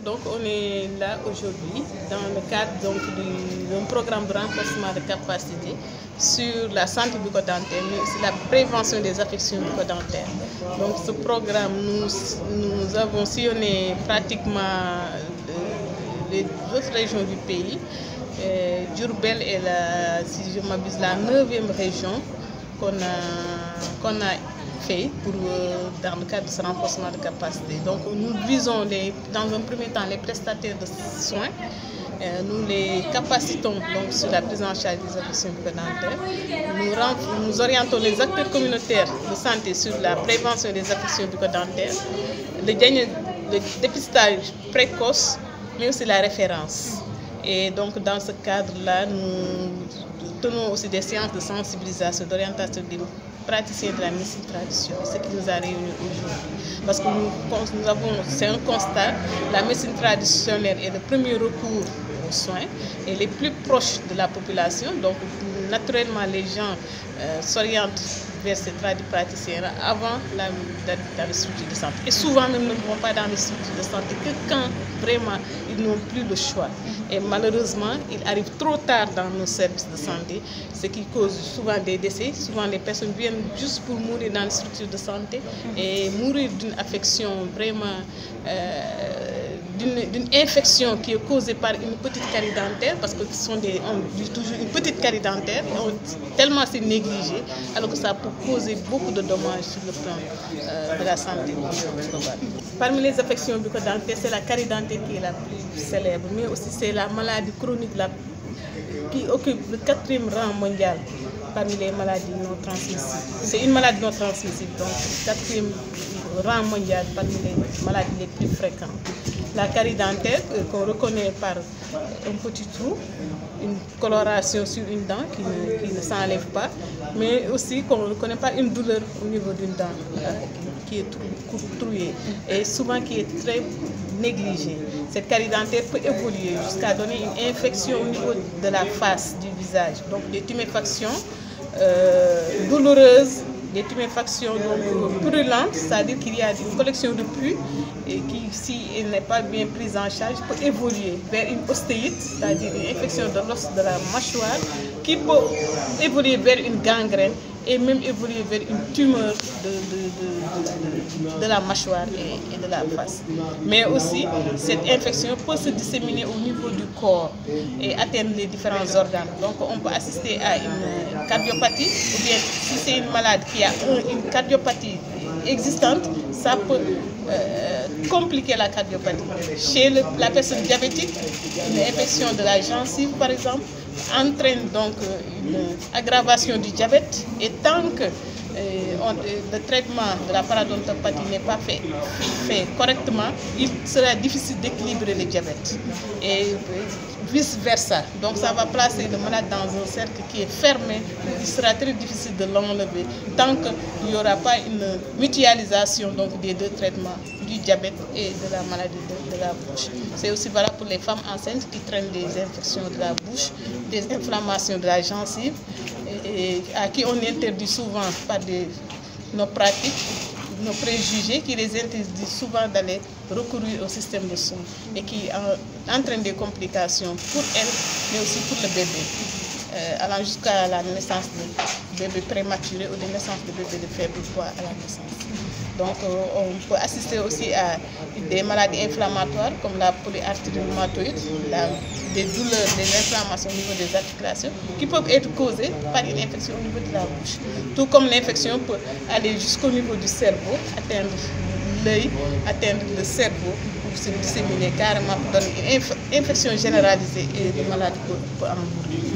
Donc on est là aujourd'hui dans le cadre d'un programme de renforcement de capacité sur la santé bucco-dentaire, mais aussi la prévention des affections bucco-dentaires. Donc ce programme, nous avons sillonné pratiquement les autres régions du pays. Diourbel est si je m'abuse, la 9e région qu'on a fait dans le cadre de ce renforcement de capacité. Donc nous visons dans un premier temps les prestataires de soins. Nous les capacitons donc sur la prise en charge des affections bucco-dentaires. Nous orientons les acteurs communautaires de santé sur la prévention des affections bucco-dentaires, le dépistage précoce, mais aussi la référence. Et donc dans ce cadre-là, nous tenons aussi des séances de sensibilisation, d'orientation des praticiens de la médecine traditionnelle, ce qui nous a réunis aujourd'hui. Parce que c'est un constat, la médecine traditionnelle est le premier recours aux soins et les plus proches de la population. Donc naturellement, les gens s'orientent vers ces praticiens avant dans les structures de santé. Et souvent même ne vont pas dans les structures de santé que quand vraiment ils n'ont plus le choix. Et malheureusement, ils arrivent trop tard dans nos services de santé, ce qui cause souvent des décès. Souvent les personnes viennent juste pour mourir dans les structures de santé et mourir d'une affection vraiment d'une infection qui est causée par une petite carie dentaire, parce que on dit toujours une petite carie dentaire, tellement c'est négligé, alors que ça peut causer beaucoup de dommages sur le plan de la santé. Parmi les affections bucco-dentaires, c'est la carie dentaire qui est la plus célèbre, mais aussi c'est la maladie chronique qui occupe le 4e rang mondial parmi les maladies non transmissibles. C'est une maladie non transmissible, donc 4e rang mondial parmi les maladies les plus fréquentes. La carie dentaire, qu'on reconnaît par un petit trou, une coloration sur une dent qui ne s'enlève pas, mais aussi qu'on reconnaît par une douleur au niveau d'une dent qui est trouée et souvent qui est très négligée. Cette carie dentaire peut évoluer jusqu'à donner une infection au niveau de la face du visage, donc des tuméfactions douloureuses, des tuméfactions purulentes, c'est-à-dire qu'il y a une collection de pus et qui, si elle n'est pas bien prise en charge, peut évoluer vers une ostéite, c'est-à-dire une infection de l'os de la mâchoire, qui peut évoluer vers une gangrène et même évoluer vers une tumeur de la mâchoire et de la face. Mais aussi, cette infection peut se disséminer au niveau du corps et atteindre les différents organes. Donc on peut assister à une cardiopathie, ou bien si c'est une malade qui a une cardiopathie existante, ça peut compliquer la cardiopathie. Chez la personne diabétique, une infection de la gencive par exemple entraîne donc une aggravation du diabète, et tant que le traitement de la parodontopathie n'est pas fait correctement, il sera difficile d'équilibrer le diabète et vice versa. Donc ça va placer le malade dans un cercle qui est fermé. Il sera très difficile de l'enlever tant qu'il n'y aura pas une mutualisation donc des deux traitements, du diabète et de la maladie de la bouche. C'est aussi valable pour les femmes enceintes qui traînent des infections de la bouche, des inflammations de la gencive, et à qui on interdit souvent par nos pratiques, nos préjugés, qui les interdisent souvent d'aller recourir au système de soins et qui entraînent des complications pour elles, mais aussi pour le bébé, allant jusqu'à la naissance de bébés prématurés ou des naissances de bébés de faible poids à la naissance. Donc on peut assister aussi à des maladies inflammatoires comme la polyarthrite rhumatoïde, des douleurs, des inflammations au niveau des articulations qui peuvent être causées par une infection au niveau de la bouche. Tout comme l'infection peut aller jusqu'au niveau du cerveau, atteindre l'œil, atteindre le cerveau, pour se disséminer carrément, pour donner une infection généralisée et le malade peut en mourir.